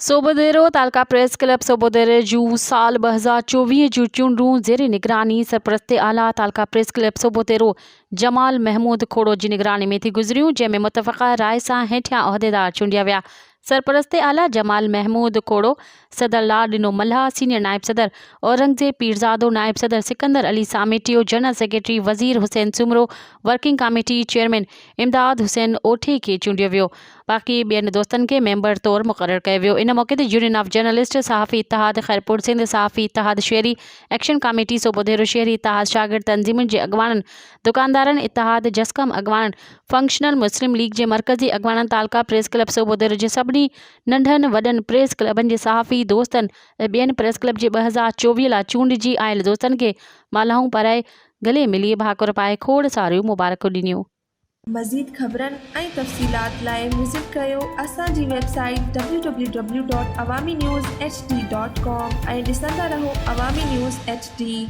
सोबोदेरो तालका press club सोबोदेरो जूं साल 2024 जूं चूंडूं ज़ेरे निगरानी सरपरस्त आला तालका प्रेस क्लब सोबोदेरो जमाल महमूद खोड़ो जी निगरानी में थी गुज़रियूं, जंहिंमें मुतफ़क़ा राय सां हेठियां उहिदेदार चूंडिया विया। सरपरस्त आला जमाल महमूद खोड़ो, सदर लाडिनो मल्हा, सीनियर नायब सदर औरंगज़ेब पीरज़ादो, नायब सदर सिकंदर अली सामेटियो, जनरल सेक्रेटरी वज़ीर Hussain Soomro, working committee chairman इमदाद हुसैन ओठे खे चूंडियो वियो। बाक़ी ॿियनि दोस्तनि खे मेंबर तौरु मुक़ररु कयो वियो। इन मौक़े ते यूनियन ऑफ जर्नलिस्ट, सहाफ़ी इत्तेहाद खैरपुर सिंध, सहाफ़ी इत्तेहाद शहरी, एक्शन कमेटी सोबोदेरो शहरी इत्तेहाद, शागिर्द तंज़ीमुनि जे अॻवाननि, दुकानदारनि इत्तेहाद, जस्कम अॻवाननि, फंक्शनल मुस्लिम लीग जे मरकज़ी अॻवाननि, तालका प्रेस क्लब सोबोदेरो जे सभिनी नंढनि वॾनि प्रेस क्लबनि जे सहाफ़ी दोस्तनि ऐं ॿियनि प्रेस क्लब जे 2024 लाइ चूंडिजी आयल दोस्तनि खे मालाऊं पाराए गले मिली भाकुर पाए खोड़ सारियूं मुबारकूं ॾिनियूं। मज़ीद ख़बरनि ऐं तफ़सीलात लाइ विज़िट कयो असांजी वेबसाइट www.awamiNewsHD.com ऐं ॾिसंदा रहो अवामी न्यूज़ HD।